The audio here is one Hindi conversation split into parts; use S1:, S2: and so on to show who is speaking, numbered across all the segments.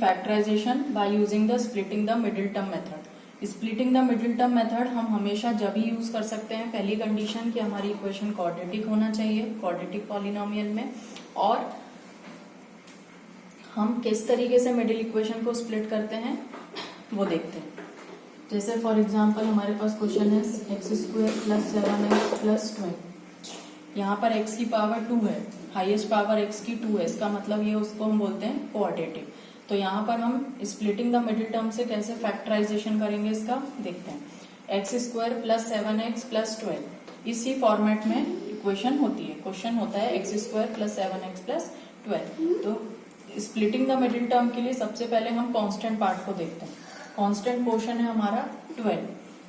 S1: Factorisation by using the splitting the middle term method. Splitting the middle term method हम हमेशा जब ही यूज कर सकते हैं, पहली कंडीशन कि हमारी इक्वेशन क्वाड्रेटिक होना चाहिए, क्वाड्रेटिक पॉलिनोमियल में। और हम किस तरीके से मिडिल इक्वेशन को स्प्लिट करते हैं वो देखते हैं। जैसे फॉर एग्जाम्पल हमारे पास क्वेश्चन है x² + 7x + 12। यहाँ पर x की पावर 2 है, हाईएस्ट पावर x की 2 है, इसका मतलब ये उसको हम बोलते हैं क्वाड्रेटिक। तो यहाँ पर हम स्प्लिटिंग द मिडिल टर्म से कैसे फैक्टराइजेशन करेंगे इसका देखते हैं। x² + 7x + 12 इसी फॉर्मेट में इक्वेशन होती है। क्वेश्चन होता है x² + 7x + 12। तो स्प्लिटिंग द मिडिल टर्म के लिए सबसे पहले हम कांस्टेंट पार्ट को देखते हैं। कांस्टेंट पोर्शन है हमारा 12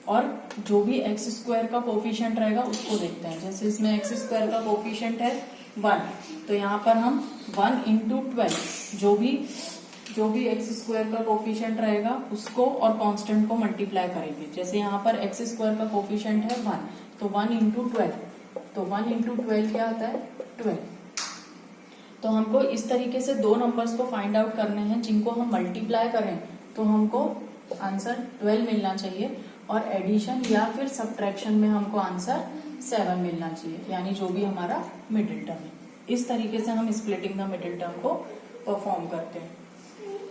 S1: और जो भी x² का कोफिशिएंट रहेगा उसको देखते हैं। जैसे इसमें x² का कोफिशिएंट है 1, तो यहाँ पर हम 1 × 12 जो भी x² का कोफिशिएंट रहेगा उसको और कांस्टेंट को मल्टीप्लाई करेंगे। जैसे यहाँ पर x² का कोफिशिएंट है 1, तो 1 × 12, तो 1 × 12 क्या आता है 12। तो हमको इस तरीके से दो नंबर्स को फाइंड आउट करने हैं जिनको हम मल्टीप्लाई करें तो हमको आंसर 12 मिलना चाहिए, और एडिशन या फिर सब्ट्रैक्शन में हमको आंसर 7 मिलना चाहिए, यानी जो भी हमारा मिडिल टर्म है। इस तरीके से हम स्प्लिटिंग द मिडिल टर्म को परफॉर्म करते हैं।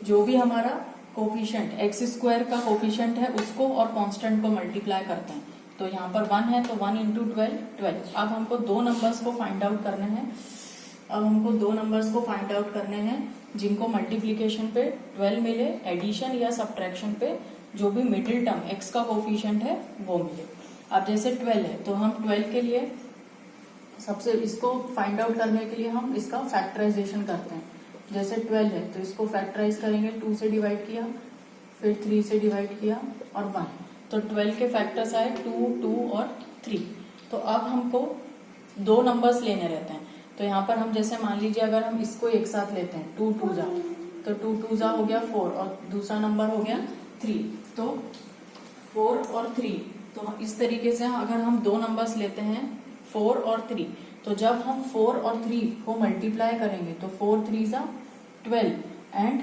S1: जो भी हमारा कोफिशिएंट x² का कोफिशिएंट है उसको और कांस्टेंट को मल्टीप्लाई करते हैं। तो यहाँ पर 1 है तो 1 × 12 12। अब हमको दो नंबर्स को फाइंड आउट करने हैं जिनको मल्टीप्लीकेशन पे 12 मिले, एडिशन या सब्ट्रैक्शन पे जो भी मिडिल टर्म x का कोफिशिएंट है वो मिले। अब जैसे 12 है तो हम 12 के लिए सबसे इसको फाइंड आउट करने के लिए हम इसका फैक्टराइजेशन करते हैं। जैसे 12 है तो इसको फैक्टराइज करेंगे, 2 से डिवाइड किया, फिर 3 से डिवाइड किया और 1, तो 12 के फैक्टर्स आए 2, 2 और 3। तो अब हमको दो नंबर्स लेने रहते हैं। तो यहाँ पर हम जैसे मान लीजिए अगर हम इसको एक साथ लेते हैं 2 2 जा, तो 2 2 जा हो गया 4 और दूसरा नंबर हो गया 3, तो 4 और 3। तो इस तरीके से अगर हम दो नंबर्स लेते हैं 4 और 3, तो जब हम 4 और 3 को मल्टीप्लाई करेंगे तो 4 3 जा 12 एंड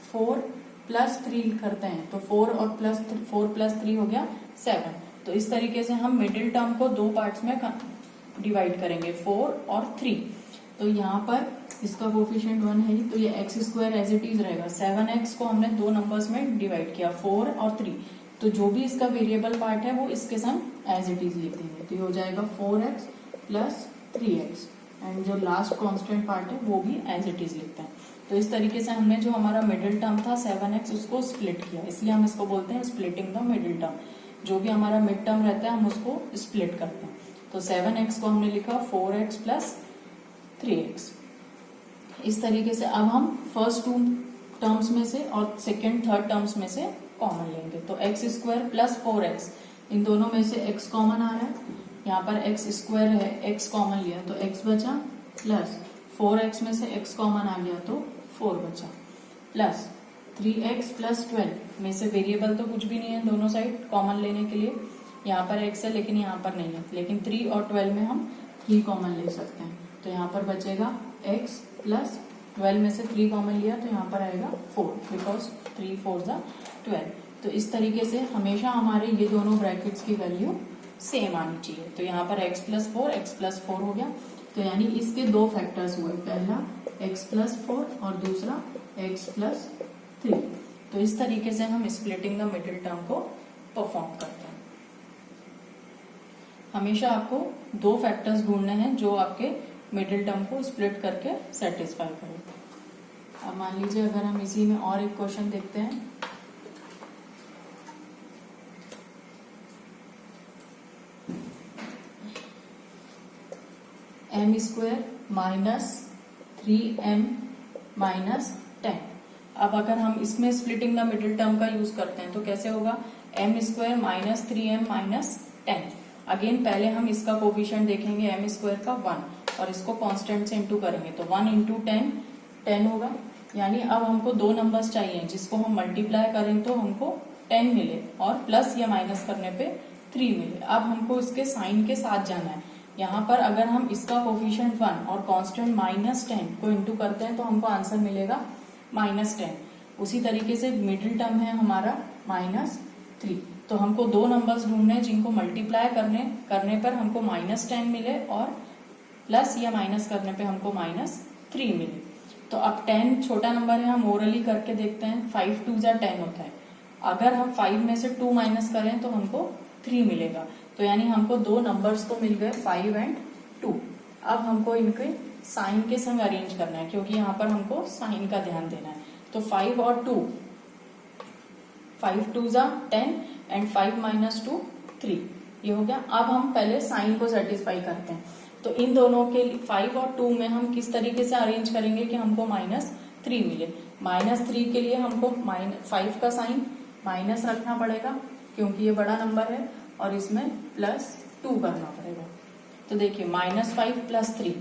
S1: 4 + 3 करते हैं तो 4 + 3 हो गया 7। तो इस तरीके से हम मिडिल टर्म को दो पार्ट्स में डिवाइड करेंगे 4 और 3। तो यहाँ पर इसका कोफिशिएंट 1 है तो ये x² एज इट इज रहेगा। 7x को हमने दो नंबर्स में डिवाइड किया 4 और 3, तो जो भी इसका वेरिएबल पार्ट है वो इसके संग एज इट इज लिख देंगे। तो ये हो जाएगा 4x + 3x एंड जो लास्ट कांस्टेंट पार्ट है वो भी एज इट इज लिखते हैं। तो इस तरीके से हमने जो हमारा मिडिल टर्म था 7x उसको स्प्लिट किया, इसलिए हम इसको बोलते हैं स्प्लिटिंग द मिडिल टर्म। जो भी हमारा मिड टर्म रहता है हम उसको स्प्लिट करते हैं। तो 7x को हमने लिखा 4x + 3x। इस तरीके से अब हम फर्स्ट 2 टर्म्स में से और सेकेंड थर्ड टर्म्स में से कॉमन लेंगे। तो x² + 4x, इन दोनों में से x कॉमन आ रहा है, यहाँ पर x² है, x कॉमन लिया तो x बचा, प्लस 4x में से x कॉमन आ गया तो 4 बचा, प्लस 3x + 12 में से वेरिएबल तो कुछ भी नहीं है दोनों साइड कॉमन लेने के लिए। यहाँ पर x है लेकिन यहाँ पर नहीं है, लेकिन 3 और 12 में हम 3 कॉमन ले सकते हैं। तो यहाँ पर बचेगा x + 12 में से 3 कॉमन लिया तो यहाँ पर आएगा 4, बिकॉज 3 4 = 12। तो इस तरीके से हमेशा हमारे ये दोनों ब्रैकेट्स की वैल्यू सेम आनी चाहिए। तो यहाँ पर x + 4 x + 4 हो गया, तो यानी इसके दो फैक्टर्स हुए, पहला x + 4 और दूसरा x + 3। तो इस तरीके से हम स्प्लिटिंग द मिडिल टर्म को परफॉर्म करते हैं। हमेशा आपको दो फैक्टर्स ढूंढने हैं जो आपके मिडिल टर्म को स्प्लिट करके सेटिस्फाई करें। अब मान लीजिए अगर हम इसी में और एक क्वेश्चन देखते हैं। m² - 3m - 10। अब अगर हम इसमें स्प्लिटिंग द मिडिल टर्म का यूज करते हैं तो कैसे होगा, m² - 3m - 10। अगेन पहले हम इसका कोफिशिएंट देखेंगे m² का 1 और इसको कांस्टेंट से इंटू करेंगे तो 1 × 10 10 होगा। यानी अब हमको दो नंबर्स चाहिए जिसको हम मल्टीप्लाई करें तो हमको 10 मिले और प्लस या माइनस करने पे 3 मिले। अब हमको इसके साइन के साथ जाना है। यहाँ पर अगर हम इसका कोफिशिएंट 1 और कांस्टेंट -10 को इंटू करते हैं तो हमको आंसर मिलेगा -10। उसी तरीके से मिडिल टर्म है हमारा -3। तो हमको दो नंबर्स ढूंढने हैं जिनको मल्टीप्लाई करने पर हमको -10 मिले और प्लस या माइनस करने पे हमको -3 मिले। तो अब 10 छोटा नंबर है, हम ओरली करके देखते हैं। 5 2 जा 10 होता है। अगर हम 5 में से 2 माइनस करें तो हमको 3 मिलेगा। तो यानी हमको दो नंबर्स तो मिल गए 5 और 2। अब हमको इनके साइन के संग अरेंज करना है, क्योंकि यहाँ पर हमको साइन का ध्यान देना है। तो 5 और 2, 5 2 जा 10 एंड 5 - 2 3, ये हो गया। अब हम पहले साइन को सेटिस्फाई करते हैं। तो इन दोनों के 5 और 2 में हम किस तरीके से अरेंज करेंगे कि हमको -3 मिले। -3 के लिए हमको 5 का साइन माइनस रखना पड़ेगा, क्योंकि ये बड़ा नंबर है, और इसमें +2 करना पड़ेगा। तो देखिए -5 + 3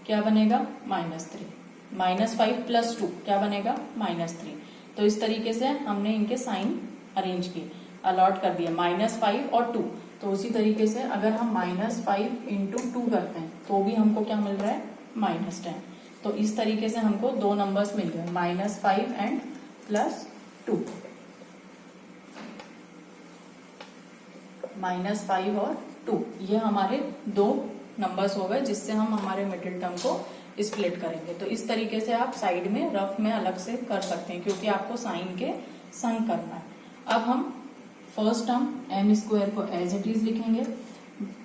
S1: क्या बनेगा -3, -5 + 2 क्या बनेगा -3। तो इस तरीके से हमने इनके साइन अरेंज किए, अलॉट कर दिया -5 और 2। तो उसी तरीके से अगर हम -5 × 2 करते हैं तो भी हमको क्या मिल रहा है -10। तो इस तरीके से हमको दो नंबर्स मिल गए, -5 एंड +2, -5 और 2। ये हमारे दो नंबर्स हो गए जिससे हम हमारे मिडिल टर्म को स्प्लिट करेंगे। तो इस तरीके से आप साइड में रफ में अलग से कर सकते हैं, क्योंकि आपको साइन के संग करना है। अब हम फर्स्ट टर्म m² को एज इट इज लिखेंगे।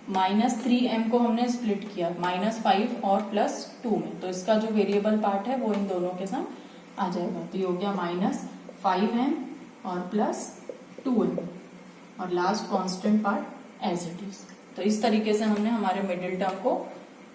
S1: -3m को हमने स्प्लिट किया -5 और +2 में, तो इसका जो वेरिएबल पार्ट है वो इन दोनों के संग आ जाएगा। तो ये हो गया -5m और +2m, और last constant part as it is. तो इस तरीके से हमने हमारे मिडिल टर्म को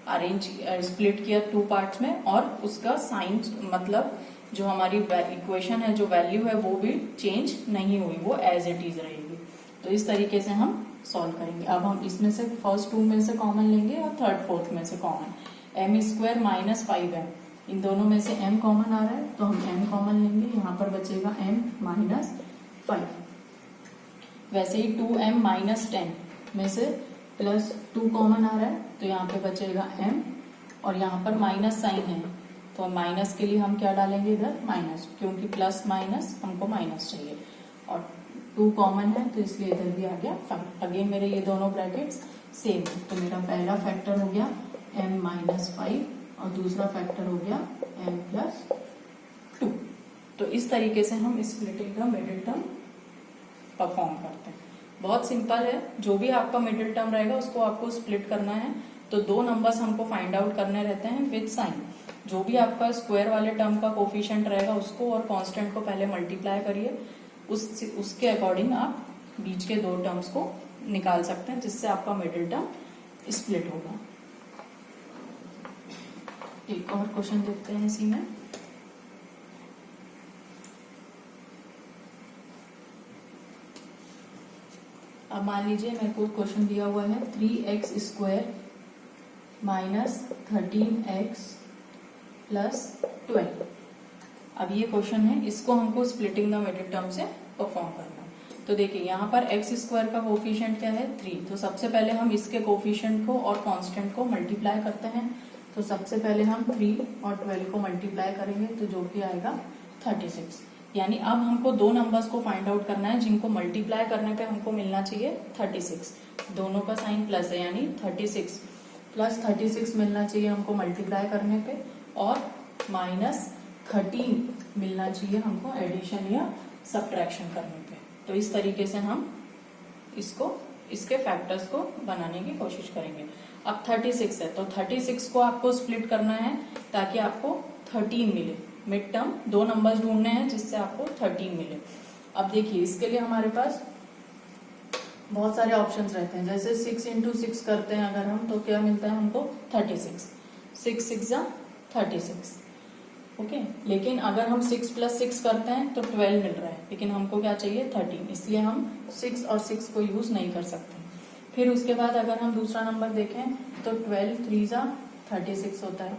S1: अरेंज स्प्लिट किया 2 पार्ट्स में, और उसका साइन मतलब जो हमारी इक्वेशन है, जो वैल्यू है, वो भी चेंज नहीं हुई, वो एज इट इज रहेगी। तो इस तरीके से हम सॉल्व करेंगे। अब हम इसमें से फर्स्ट 2 में से कॉमन लेंगे और थर्ड 4th में से कॉमन। m² -5m, इन दोनों में से m कॉमन आ रहा है तो हम m कॉमन लेंगे। यहाँ पर बचेगा m -5। वैसे ही 2m -10 में से +2 कॉमन आ रहा है, तो यहाँ पे बचेगा m, और यहाँ पर माइनस साइन है तो माइनस के लिए हम क्या डालेंगे इधर माइनस, क्योंकि प्लस माइनस हमको माइनस चाहिए, और 2 कॉमन है तो इसलिए इधर भी आ गया 5। अगेन मेरे ये दोनों ब्रैकेट्स सेम है, तो मेरा पहला फैक्टर हो गया m -5 और दूसरा फैक्टर हो गया m +2। तो इस तरीके से हम स्प्लिटिंग का मिडिल टर्म परफॉर्म करते हैं। बहुत सिंपल है, जो भी आपका मिडिल टर्म रहेगा उसको आपको स्प्लिट करना है। तो दो नंबर्स हमको फाइंड आउट करने रहते हैं विद साइन। जो भी आपका स्क्वायर वाले टर्म का कोफिशिएंट रहेगा उसको और कांस्टेंट को पहले मल्टीप्लाई करिए, उसके अकॉर्डिंग आप बीच के दो टर्म्स को निकाल सकते हैं, जिससे आपका मिडिल टर्म स्प्लिट होगा। एक और क्वेश्चन देखते हैं इसी में। अब मान लीजिए मेरे को क्वेश्चन दिया हुआ है 3x² - 13x + 12। अब ये क्वेश्चन है, इसको हमको स्प्लिटिंग द मिडिल टर्म से परफॉर्म करना है। तो देखिए यहाँ पर x² का कोफिशिएंट क्या है 3, तो सबसे पहले हम इसके कोफिशिएंट को और कांस्टेंट को मल्टीप्लाई करते हैं। तो सबसे पहले हम 3 और 12 को मल्टीप्लाई करेंगे, तो जो कि आएगा 36। यानी अब हमको दो नंबर्स को फाइंड आउट करना है जिनको मल्टीप्लाई करने पे हमको मिलना चाहिए 36। दोनों का साइन प्लस है, यानी 36 + 36 मिलना चाहिए हमको मल्टीप्लाई करने पे, और -13 मिलना चाहिए हमको एडिशन या सब्ट्रैक्शन करने पे। तो इस तरीके से हम इसके फैक्टर्स को बनाने की कोशिश करेंगे। अब 36 है तो 36 को आपको स्प्लिट करना है ताकि आपको 13 मिले। मिड टर्म दो नंबर्स ढूंढने हैं जिससे आपको 13 मिले। अब देखिए इसके लिए हमारे पास बहुत सारे ऑप्शंस रहते हैं। जैसे 6 × 6 करते हैं अगर हम, तो क्या मिलता है हमको 36। 6 6 जा 36, ओके। लेकिन अगर हम 6 + 6 करते हैं तो 12 मिल रहा है, लेकिन हमको क्या चाहिए 13, इसलिए हम 6 और 6 को यूज नहीं कर सकते। फिर उसके बाद अगर हम दूसरा नंबर देखें तो 12 3 जा 36 होता है।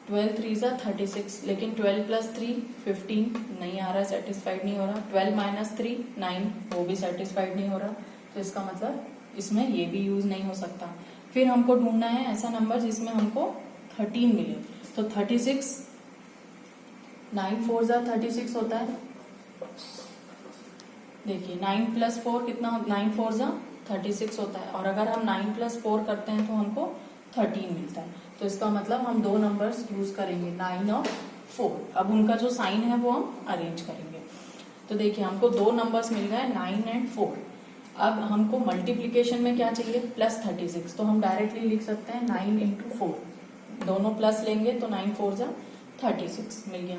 S1: 12 3 जा 36, लेकिन 12 + 3 15 नहीं आ रहा, सेटिस्फाइड नहीं हो रहा। 12 - 3 9, वो भी सेटिस्फाइड नहीं हो रहा। तो इसका मतलब इसमें ये भी यूज नहीं हो सकता। फिर हमको ढूंढना है ऐसा नंबर जिसमें हमको 13 मिले। तो 36 9 4 जा 36 होता है। देखिए 9 + 4 कितना, 9 4 जा 36 होता है, और अगर हम 9 + 4 करते हैं तो हमको 13 मिलता है। तो इसका मतलब हम दो नंबर्स यूज करेंगे 9 और 4। अब उनका जो साइन है वो हम अरेंज करेंगे। तो देखिए हमको दो नंबर्स मिल गए 9 और 4। अब हमको मल्टीप्लीकेशन में क्या चाहिए, +36। तो हम डायरेक्टली लिख सकते हैं 9 × 4, दोनों प्लस लेंगे तो 9 4 जा 36 मिल गया।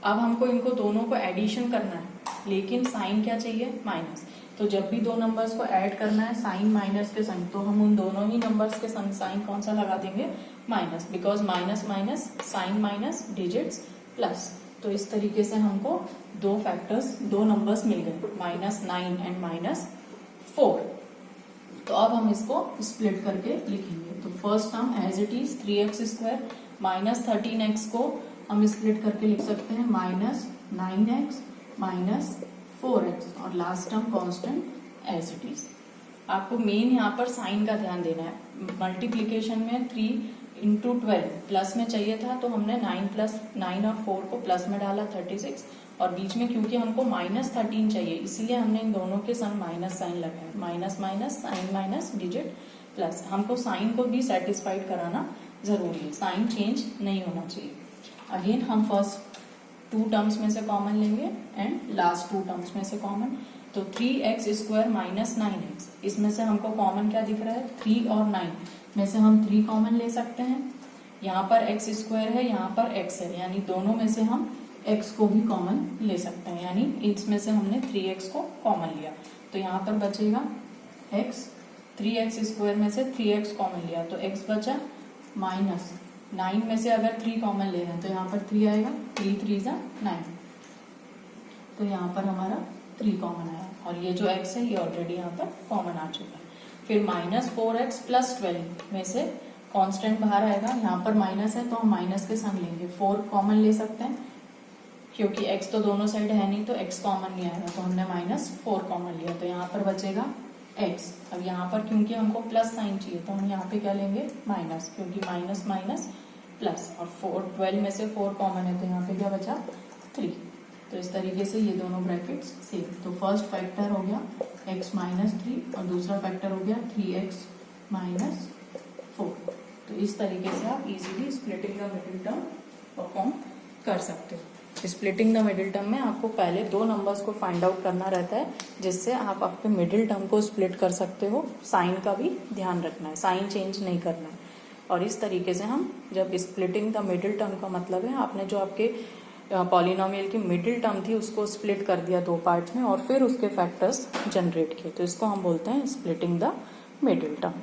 S1: अब हमको इनको दोनों को एडिशन करना है, लेकिन साइन क्या चाहिए, माइनस। तो जब भी दो नंबर्स को ऐड करना है साइन माइनस के संग, तो हम उन दोनों ही नंबर्स के संग साइन कौन सा लगा देंगे, minus, because minus minus sign minus digits plus. तो इस तरीके से हमको दो फैक्टर्स, दो नंबर्स मिल गए, -9 एंड -4। तो अब हम इसको स्प्लिट करके लिखेंगे। तो first term as it is 3x² -13x को हम स्प्लिट करके लिख सकते हैं -9x -4x, और last term constant as it is. आपको मेन यहाँ पर साइन का ध्यान देना है। मल्टीप्लीकेशन में 3 × 12 प्लस में चाहिए था, तो हमने 9 और 4 को प्लस में डाला 36, और बीच में क्योंकि हमको -13 चाहिए इसलिए हमने इन दोनों के संग माइनस साइन लगाया, minus minus sign minus digit plus. हमको साइन को भी सेटिस्फाइड कराना जरूरी है, साइन चेंज नहीं होना चाहिए। अगेन हम फर्स्ट 2 टर्म्स में से कॉमन लेंगे एंड लास्ट 2 टर्म्स में से कॉमन। तो 3x² -9x, इसमें से हमको कॉमन क्या दिख रहा है, 3 और 9 में से हम 3 कॉमन ले सकते हैं। यहाँ पर x² है, यहाँ पर x है, यानी दोनों में से हम x को भी कॉमन ले सकते हैं, यानी इसमें से हमने 3x को कॉमन लिया। तो यहाँ पर बचेगा x, 3x² में से 3x कॉमन लिया तो x बचा, माइनस 9 में से अगर 3 कॉमन ले रहे हैं तो यहाँ पर 3 आएगा, 3 3 जा 9, तो यहाँ पर हमारा 3 कॉमन आया, और ये जो x है ये ऑलरेडी यहाँ पर कॉमन आ चुका है। फिर -4x + 12 में से कांस्टेंट बाहर आएगा, यहाँ पर माइनस है तो हम माइनस के संग लेंगे, 4 कॉमन ले सकते हैं क्योंकि x तो दोनों साइड है नहीं, तो x कॉमन नहीं आएगा, तो हमने -4 कॉमन लिया, तो यहाँ पर बचेगा x। अब यहाँ पर क्योंकि हमको प्लस साइन चाहिए तो हम यहाँ पे क्या लेंगे, माइनस, क्योंकि माइनस माइनस प्लस, और 12 में से 4 कॉमन है तो यहाँ पे क्या बचा, 3। तो इस तरीके से ये दोनों ब्रैकेट्स सेम। तो फर्स्ट फैक्टर हो गया x -3 और दूसरा फैक्टर हो गया 3x -4। तो इस तरीके से आप easily splitting the middle term perform कर सकते हो। स्प्लिटिंग द मिडिल टर्म में आपको पहले दो नंबर्स को फाइंड आउट करना रहता है, जिससे आप आपके मिडिल टर्म को स्प्लिट कर सकते हो। साइन का भी ध्यान रखना है, साइन चेंज नहीं करना है। और इस तरीके से हम जब स्प्लिटिंग द मिडिल टर्म का मतलब है आपने जो आपके पॉलिनोमियल की मिडिल टर्म थी उसको स्प्लिट कर दिया 2 पार्ट्स में और फिर उसके फैक्टर्स जनरेट किए, तो इसको हम बोलते हैं स्प्लिटिंग द मिडिल टर्म।